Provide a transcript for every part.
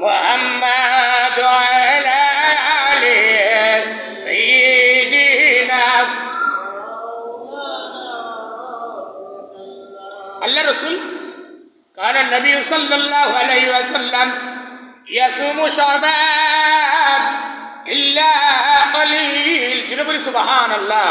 মুহাম্মাদ আলা আলি সাইয়্যিদিনা। আল্লাহ রাসূল কানা নবী সাল্লাল্লাহু আলাইহি ওয়াসাল্লাম ইয়াসুমু শাবান ইল্লা কলিল। যিনি বলি সুবহানাল্লাহ।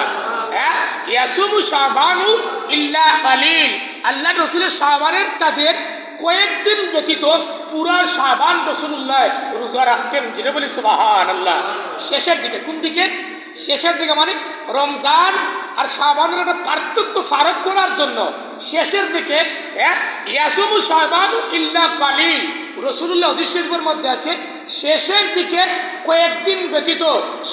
ইয়াসুমু শাবানু ইল্লা কলিল। আল্লাহ রাসূলের শাবানের চাঁদের কয়েকদিন ব্যতীত পুরা শাবান রাসূলুল্লাহ রোজা রাখতেন। যিনি বলি সুবহানাল্লাহ। শেষের দিকে, কোন দিকে? শেষের দিকে, মানে রমজান আর শাবানের একটা পার্থক্য ফারাক করার জন্য শেষের দিকে ইয়াসুমু শাবানু ইল্লা কলিল। রাসূলুল্লাহ হাদিস শরীফের মধ্যে আছে শেষের দিকে কয়েকদিন ব্যতীত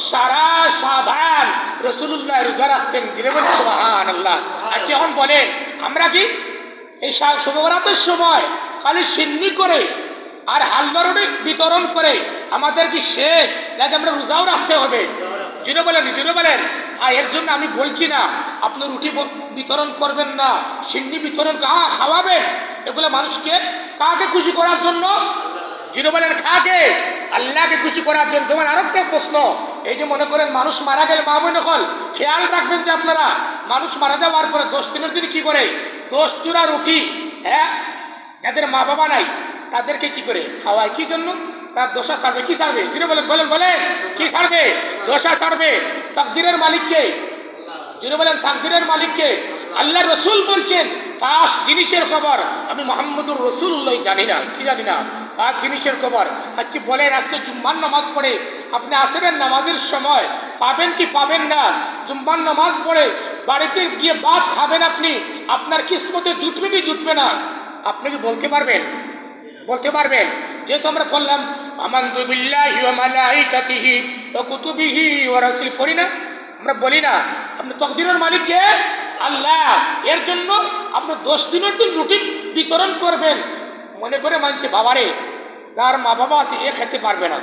সারা শাবান রাসূলুল্লাহ রোজা রাখতেন। যিনি বলি সুবহানাল্লাহ। আচ্ছা, এখন বলেন আমরা কি এই শবে বরাতের সময় খালি সিন্নি করে আর হালুয়া বিতরণ করে আমাদের কি শেষ, নাকি আমরা রোজাও রাখতে হবে? যিনি বলেন, যিনি বলেন। এর জন্য আমি বলছি না আপনি রুটি বিতরণ করবেন না, সিন্নি বিতরণ খাওয়াবেন। এগুলো মানুষকে কাকে খুশি করার জন্য? যিনি বলেন কাকে? আল্লাহকে খুশি করার জন্য। তোমার আরেকটা প্রশ্ন, এই যে মনে করেন মানুষ মারা গেলে, মা বোন হল খেয়াল রাখবেন যে আপনারা মানুষ মারা যাওয়ার পরে 10 দিনের দিন কি করে 10 চূড়া রুটি, যাদের মা বাবা নাই তাদেরকে কি করে খাওয়ায়? কি জন্য? তার দোষা ছাড়বে। কি ছাড়বে? যিনি বলেন, বলেন বলেন, কি ছাড়বে? দোষা ছাড়বে। তাকদীরের মালিককে? যিনি বলেন তাকদীরের মালিককে? আল্লাহ রসুল বলছেন 5 জিনিসের খবর আমি মুহাম্মদুর রাসূলুল্লাহ জানি না। কি জানি না? 5 জিনিসের খবর। আচ্ছা বলেন, আজকে জুম্মার নামাজ পড়ে আপনি আসবেন নামাজের সময়, পাবেন কি পাবেন না? জুম্মার নামাজ পড়ে বাড়িতে গিয়ে ভাত খাবেন আপনি, আপনার কিসমতে জুটবে কি জুটবে না? আপনি কি বলতে পারবেন? বলতে পারবেন? যেহেতু আমরা বললাম আমানতু বিল্লাহি ওয়া মালাইকাতিহি ওয়া কুতুবিহি ওয়া রাসূলিহি, পড়ি না? আমরা বলি না? আপনি তাকদীরের মালিক কে? আল্লাহ। এর জন্য আপনি 10 দিনের দিন রুটি বিতরণ করবেন। মনে করে মানছে বাবারে যার মা বাবা আছে এ খেতে পারবে না,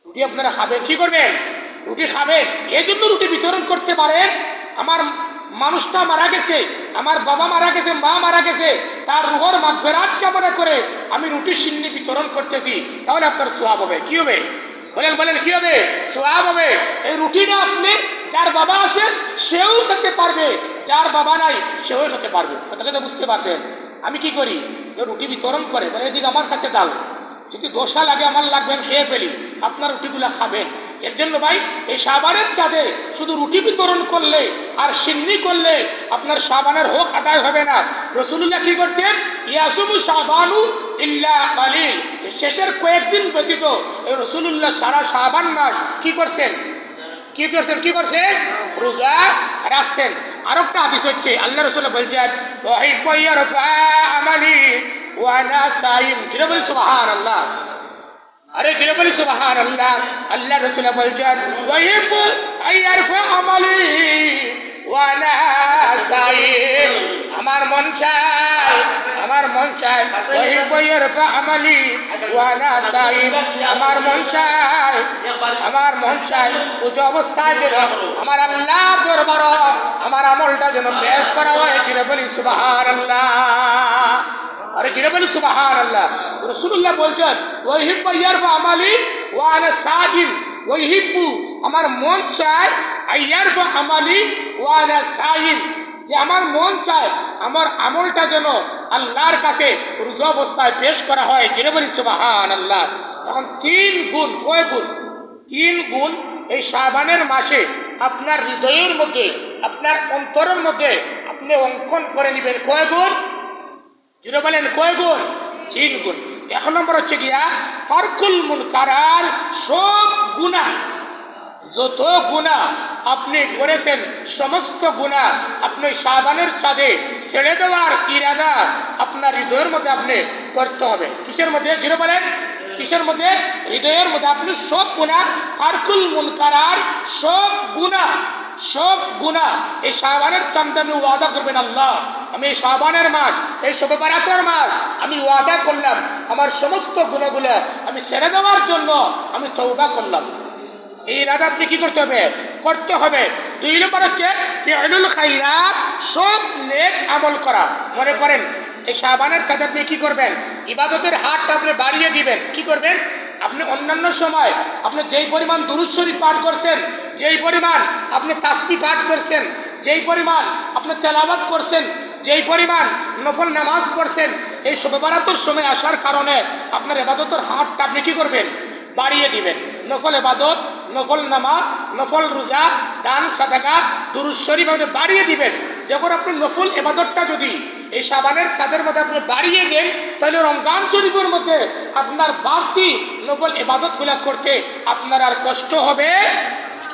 রুটি আপনারা খাবেন। কি করবেন? রুটি খাবেন। এই জন্য রুটি বিতরণ করতে পারেন। আমার মানুষটা মারা গেছে, আমার বাবা মারা গেছে, মা মারা গেছে, তার রুহর মাগফিরাত কামনা করে আমি রুটি সিন্নি বিতরণ করতেছি, তাহলে আপনার সওয়াব হবে। কি হবে? বলেন বলেন, কি হবে? সওয়াব হবে। এই রুটিটা আপনি যার বাবা আছে সেও খেতে পারবে, যার বাবা নাই সেও খেতে পারবে। কথাটা বুঝতে পারছেন? আমি কি করি? রুটি বিতরণ করে বলে এদিকে আমার কাছে দাও, যদি দোষা লাগে আমার লাগবেন, খেয়ে ফেলি, আপনার রুটিগুলা খাবেন। এর জন্য ভাই এই শাবানের চাঁদে শুধু রুটি বিতরণ করলে আর সিন্নি করলে আপনার শাবানের হক আদায় হবে না। রাসূলুল্লাহ কি করতেন? ইয়াসুমু শাবানু ইল্লা কলিল। শেষের কয়েকদিন ব্যতীত এই রাসূলুল্লাহ সারা শাবান মাস কি করছেন? কি করছেন? কি করছেন? রোজা রাখছেন। আর একটা হাদিস হচ্ছে আল্লাহ রাসূল বলছেন ওয়াহিব্বু ইয়ারফা আমালি ওয়া আনা সাইম। যিনি বলি সুবহানাল্লাহ। আরে যিনি বলি সুবহানাল্লাহ। আল্লাহ রাসূল বলছেন ওয়াহিব্বু ইয়ারফা আমালি ওয়া আনা সাইম। আমার মন চায়, আমার মন চায় ওয়াহিব্বু ইয়ারফা আমালি ওয়া আনা সাইম। আমার মন চায়, আমার মন চায় ওই অবস্থায় যেন আমার আল্লাহ দরবার আমার আমলটা যেন পেশ করা হয়। যিনি বলি সুবহানাল্লাহ। আরে যিনি বলি সুবহানাল্লাহ। রাসূলুল্লাহ বলছেন ওয়াহিব্বু ইয়ারফা আমালি ওয়া আনা সাইম। ওয়াহিব্বু আমার মন চায় ইয়ারফা আমালি ওয়া আনা সাইম, যে আমার মন চায় আমার আমলটা যেন আল্লাহর কাছে রোজা অবস্থায় পেশ করা হয়। যিনি বলি সুবহানাল্লাহ। এখন 3 গুণ। কয় গুণ? 3 গুণ এই শাবানের মাসে আপনার হৃদয়ের মধ্যে, আপনার অন্তরের মধ্যে আপনি অঙ্কন করে নেবেন। কয় গুণ? যিনি বলেন কয় গুণ? 3 গুণ। 1 নম্বর হচ্ছে গিয়া তারকুল মুনকার। সব গুনাহ, যত গুনাহ আপনি করেছেন সমস্ত গুনাহ আপনি শাবানের চাঁদে ছেড়ে দেওয়ার ইরাদা আপনার হৃদয়ের মধ্যে আপনি করতে হবে। কিসের মধ্যে? যিনি বলেন কিসের মধ্যে? হৃদয়ের মধ্যে। আপনি সব গুনাহ তারকুল মুনকার, সব গুনাহ, সব গুনাহ এই শাবানের চাঁদে আপনি ওয়াদা করবেন আল্লাহ আমি এই শাবানের মাস, এই শবে বরাতের মাস আমি ওয়াদা করলাম আমার সমস্ত গুনাহগুলো আমি ছেড়ে দেওয়ার জন্য আমি তওবা করলাম। এই ইরাদা আপনি কি করতে হবে? করতে হবে। 2 নম্বর হচ্ছে ফিউলুল খাইরাত, সব নেক আমল করা। মনে করেন এই শাবানের চাঁদে আপনি কি করবেন? ইবাদতের হাতটা আপনি বাড়িয়ে দিবেন। কি করবেন? আপনি অন্যান্য সময় আপনি যেই পরিমাণ দুরূদ শরীফ পাঠ করছেন, যেই পরিমাণ আপনি তাসবিহ পাঠ করছেন, যেই পরিমাণ আপনি তেলাওয়াত করছেন, যেই পরিমাণ নফল নামাজ পড়ছেন, এই শবে বরাতের সময় আসার কারণে আপনার ইবাদতের হাতটা আপনি কি করবেন? বাড়িয়ে দিবেন। নফল ইবাদত, নফল নামাজ, নফল রোজা, দান সাদাকা, দুরূদ শরীফ আপনি বাড়িয়ে দিবেন। যখন আপনি নফল ইবাদতটা যদি এই শাবানের চাঁদের মধ্যে আপনি বাড়িয়ে দেন, তাহলে রমজান শরীফের মধ্যে আপনার বাড়তি নফল ইবাদতগুলো করতে আপনার আর কষ্ট হবে,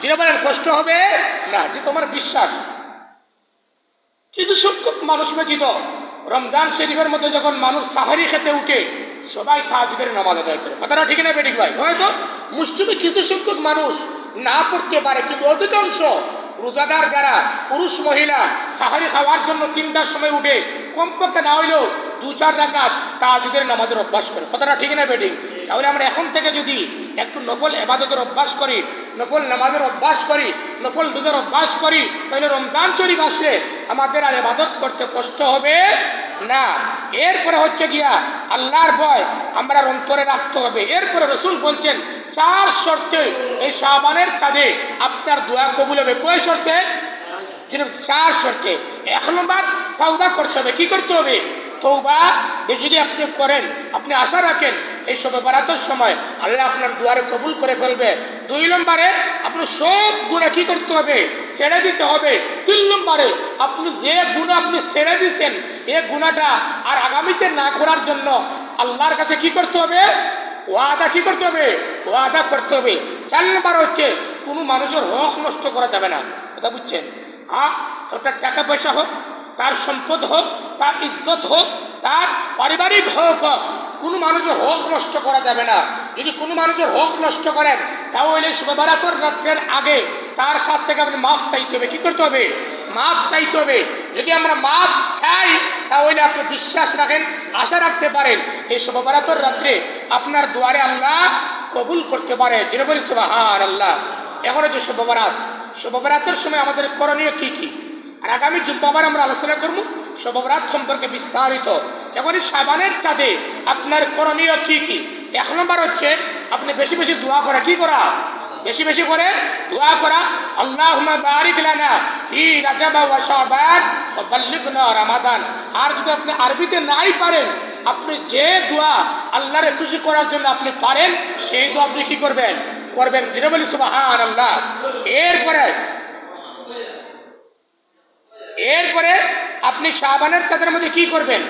যেটা বলেন কষ্ট হবে না। যে তোমার বিশ্বাস। কিছু সংখ্যক মানুষ ব্যতীত রমজান শরীফের মধ্যে যখন মানুষ সাহারি খেতে উঠে, সবাই তাহাজ্জুদের নামাজ আদায় করে। কথাটা ঠিক না বেঠিক ভাই? হয়তো মুসলিমে কিছু সংখ্যক মানুষ না পড়তে পারে, কিন্তু অধিকাংশ রোজাদার যারা পুরুষ মহিলা সাহারি খাওয়ার জন্য 3টার সময় উঠে কমপক্ষে না হইলেও 2-4 রাকাত তাহাজ্জুদের নামাজের অভ্যাস করে। কথাটা ঠিক না বেঠিক? তাহলে আমরা এখন থেকে যদি একটু নফল ইবাদতের অভ্যাস করি, নফল নামাজের অভ্যাস করি, নফল রোজার অভ্যাস করি, তাহলে রমজান শরীফ আসলে আমাদের আর ইবাদত করতে কষ্ট হবে না। এরপরে হচ্ছে গিয়া আল্লাহর ভয় আমরা অন্তরে রাখতে হবে। এরপরে রাসূল বলছেন 4 শর্তে এই শাবানের চাঁদে আপনার দোয়া কবুল হবে। কয় শর্তে? 4 শর্তে। 1 নম্বর, তওবা করতে হবে। কি করতে হবে? তওবা যদি আপনি করেন, আপনি আশা রাখেন এই শবে বরাতের সময় আল্লাহ আপনার দুয়ারে কবুল করে ফেলবে। 2 নম্বরে, আপনি সব গুনাহ কি করতে হবে? ছেড়ে দিতে হবে। 3 নম্বরে, আপনি যে গুনাহ আপনি ছেড়ে দিয়েছেন, এই গুনাহটা আর আগামীতে না করার জন্য আল্লাহর কাছে কি করতে হবে? ওয়াদা কি করতে হবে? ওয়াদা করতে হবে। 4 নম্বর হচ্ছে কোনো মানুষের হক নষ্ট করা যাবে না। কথা বুঝছেন? ওটা টাকা পয়সা হোক, তার সম্পদ হোক, তার ইজ্জত হোক, তার পারিবারিক হোক, কোনো মানুষের হক নষ্ট করা যাবে না। যদি কোনো মানুষের হক নষ্ট করেন, তাহলে শবে বরাতের রাতের আগে তার কাছ থেকে আপনি মাফ চাইতে হবে। কি করতে হবে? মাফ চাইতে হবে। যদি আমরা মাফ চাই, তাহলে আপনি বিশ্বাস রাখেন, আশা রাখতে পারেন এই শবে বরাতের রাত্রে আপনার দুয়ারে আল্লাহ কবুল করতে পারে। যিনি বলি সুবহানাল্লাহ। এখন হচ্ছে শবে বরাত। শবে বরাতের সময় আমাদের করণীয় কি কি, আর আগামী জুম্মাবার আমরা আলোচনা করব শবে বরাত সম্পর্কে বিস্তারিত। এখন এই শাবানের চাঁদে আপনার করণীয় কি কি? 1 নম্বর হচ্ছে আপনি বেশি বেশি দোয়া করা। কি করা? বেশি বেশি করে দোয়া করা। আল্লাহুম্মা বারিক লানা ফি রাজাব ওয়া শাবান ওয়া বাল্লিগনা রমাদান। আর যদি আপনি আরবিতে নাই পারেন, আপনি যে দোয়া আল্লাহরে খুশি করার জন্য আপনি পারেন, সেই দোয়া আপনি কি করবেন? করবেন। যিনি বলি সুবহানাল্লাহ। এরপরে আপনি শাবানের চাঁদের মধ্যে কি করবেন?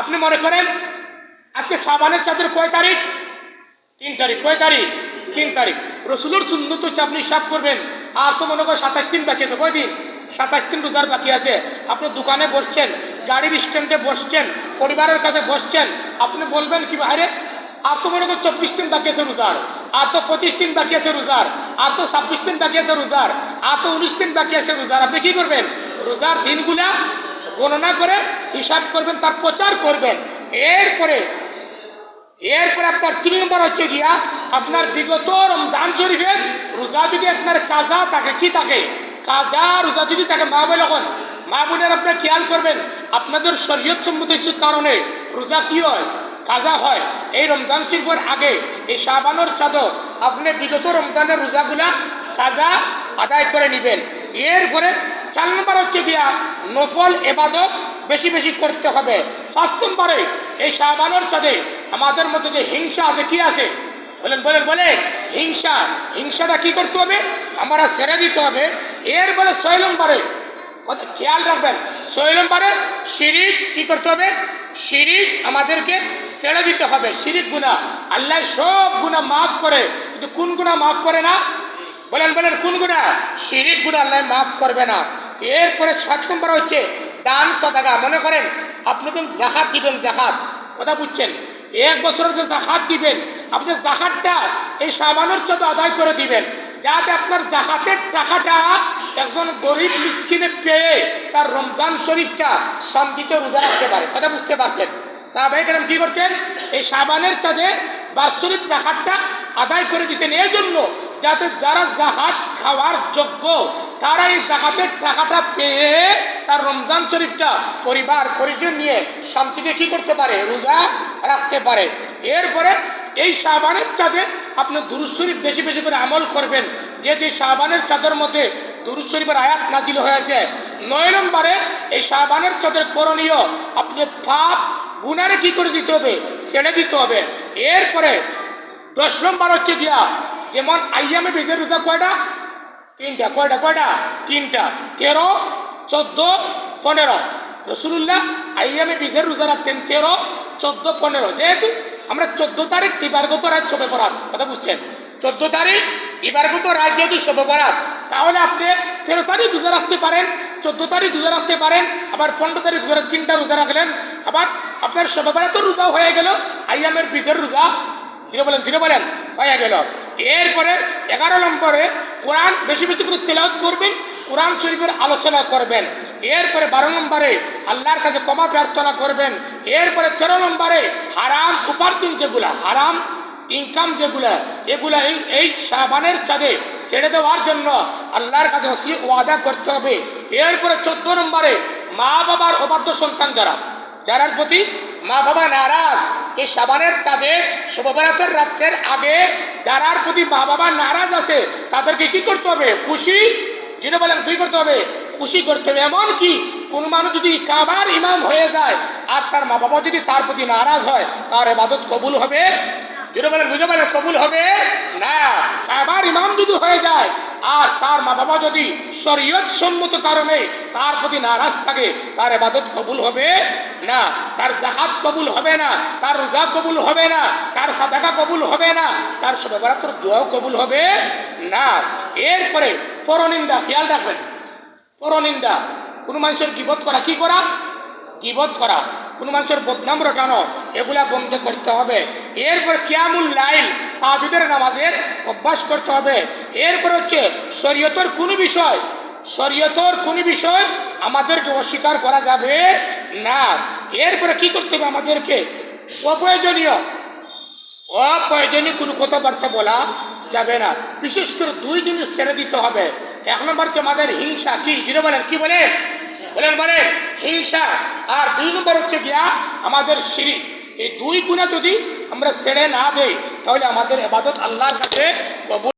আপনি মনে করেন আজকে শাবানের চাঁদের কয় তারিখ? 3 তারিখ। কয় তারিখ? 3 তারিখ। রাসূলের সুন্নত হচ্ছে আপনি হিসাব করবেন, আর তো মনে করেন 27 দিন বাকি আছে। কয় দিন? 27 দিন রোজার বাকি আছে। আপনি দোকানে বসছেন, গাড়ির স্ট্যান্ডে বসছেন, পরিবারের কাছে বসছেন, আপনি বলবেন কি, আরে আর তো মনে করেন 24 দিন বাকি আছে রোজার, আর তো 25 দিন বাকি আছে রোজার, আর তো 26 দিন বাকি আছে রোজার, আর তো 19 দিন বাকি আছে রোজার। আপনি কি করবেন? রোজার দিনগুলা গণনা করে হিসাব করবেন, তার প্রচার করবেন। এরপরে আপনার 3 নম্বর হচ্ছে গিয়া আপনার বিগত রমজান শরীফের রোজা যদি আপনার কাজা থাকে, কি থাকে? কাজা রোজা যদি থাকে, মা বোনের আপনার খেয়াল করবেন, আপনাদের শরীয়ত সম্মত কিছু কারণে রোজা কি হয়? কাজা হয়। এই রমজান শরীফের আগে এই শাবানের চাঁদ আপনি বিগত রমজানের রোজাগুলা কাজা আদায় করে নেবেন। এরপরে 4 নম্বর হচ্ছে গিয়া নফল ইবাদত বেশি বেশি করতে হবে। 5 নম্বরে এই শাবানের চাঁদে আমাদের মধ্যে যে হিংসা আছে, কি আছে? বলেন হিংসাটা কি করতে হবে? আমরা ছেড়ে দিতে হবে। এরপরে 6 নম্বরে খেয়াল রাখবেন, 6 নম্বরে শিরিক কি করতে হবে? শিরিক আমাদেরকে ছেড়ে দিতে হবে। শিরিক গুনাহ আল্লাহ সব গুনাহ মাফ করে, কিন্তু কোন গুনাহ মাফ করে না? বলেন কোন গুনাহ? শিরিক গুনাহ আল্লাহ মাফ করবে না। এরপরে 7 নম্বর হচ্ছে দান সাদাকা। মনে করেন আপনি কোন যাকাত দিবেন, যাকাত, কথা বুঝছেন? 1 বছরের যে যাকাত দিবেন, আপনি যাকাতটা এই শাবানের চাঁদে আদায় করে দিবেন, যাতে আপনার যাকাতের টাকাটা একজন গরিব মিসকিনে পেয়ে তার রমজান শরীফটা শান্তিতে রোজা রাখতে পারে। কথা বুঝতে পারছেন? সাহাবায়ে কেরাম কি করতেন? এই শাবানের চাঁদে বাৎসরিক যাকাতটা আদায় করে দিতেন, এই জন্য যাতে যারা যাকাত খাওয়ার যোগ্য তারা এই জাকাতের টাকাটা পেয়ে তার রমজান শরীফটা পরিবার পরিজন নিয়ে শান্তিতে কি করতে পারে, রোজা রাখতে পারে। এরপরে এই শাবানের চাঁদে আপনি দুরূদ শরীফ বেশি বেশি করে আমল করবেন, যেহেতু এই শাবানের চাঁদের মধ্যে দুরূদ শরীফের আয়াত নাজিল হয়েছে। 9 নম্বরে এই শাবানের চাঁদের করণীয়, আপনি পাপ গুনারে কি করে দিতে হবে, ছেড়ে দিতে হবে। এরপরে 10 নম্বর হচ্ছে গিয়া, যেমন আইয়ামে বেজের রোজা কয়টা, তিনটা। কয়টা? তিনটা। 13, 14, 15। রসুল্লাহ আইয়ামে বিজের রোজা রাখতেন 13, 14, 15। যেহেতু আমরা 14 তারিখ দিবারগত রাত শবে বরাত, কথা বুঝছেন, 14 তারিখ দিবারগত রাত যেহেতু শবে বরাত, তাহলে আপনি 13 তারিখ রোজা রাখতে পারেন, 14 তারিখ রোজা রাখতে পারেন, আবার 15 তারিখ রোজা, 3টা রোজা রাখলেন, আবার আপনার শবে বরাতও রোজা হয়ে গেল, আইয়ামের বিজের রোজা জিরো বলেন হয়ে গেল। এরপরে 11 নম্বরে কোরআন বেশি বেশি করে তেলাওয়াত করবেন, কোরআন শরীফের আলোচনা করবেন। এরপরে 12 নম্বরে আল্লাহর কাছে ক্ষমা প্রার্থনা করবেন। এরপরে 13 নম্বরে হারাম উপার্জন যেগুলা, হারাম ইনকাম যেগুলা, এগুলা এই শাবানের চাঁদে ছেড়ে দেওয়ার জন্য আল্লাহর কাছে ওয়াদা করতে হবে। এরপরে 14 নম্বরে মা বাবার অবাধ্য সন্তান যারার প্রতি মা বাবা নারাজ, এই শাবানের চাঁদে শবে বরাতের রাতের আগে যারার প্রতি মা বাবা নারাজ আছে, তাদেরকে কি করতে হবে, খুশি, যিনি বলেন কি করতে হবে, খুশি করতে হবে। এমন কি কোন মানুষ যদি কাবার ইমাম হয়ে যায় আর তার মা বাবা যদি তার প্রতি নারাজ হয়, তার ইবাদত কবুল হবে, যিনি বলেন বুঝে বলেন কবুল হবে না। কাবার ইমাম যদি হয়ে যায় আর তার মা বাবা যদি শরীয়ত সম্মত কারণে তার প্রতি নারাজ থাকে, তার ইবাদত কবুল হবে না, তার যাকাত কবুল হবে না, তার রোজা কবুল হবে না, তার সাদাকা কবুল হবে না, তার শবে বরাতের দোয়াও কবুল হবে না। এরপরে পরনিন্দা, খেয়াল রাখবেন, পরনিন্দা, কোনো মানুষের গীবত করা, কি করা, গীবত করা, কোনো মানুষের বদনাম রটানো, এগুলা বন্ধ করতে হবে। এরপর কিয়ামুল লাইল, তাহাজ্জুদের নামাজের অভ্যাস করতে হবে। এরপর হচ্ছে শরীয়তের কোনো বিষয় আমাদেরকে অস্বীকার করা যাবে না। এরপরে কি করতে হবে, আমাদেরকে অপ্রয়োজনীয় কোনো কথাবার্তা বলা যাবে না। বিশেষ করে 2 জিনিস ছেড়ে দিতে হবে। 1 নম্বর হচ্ছে আমাদের হিংসা, কি যিনি বলেন, কি বলেন হিংসা। আর 2 নম্বর হচ্ছে গিয়া আমাদের শিরক। এই 2 গুণা যদি আমরা ছেড়ে না দেই, তাহলে আমাদের ইবাদত আল্লাহর কাছে কবুল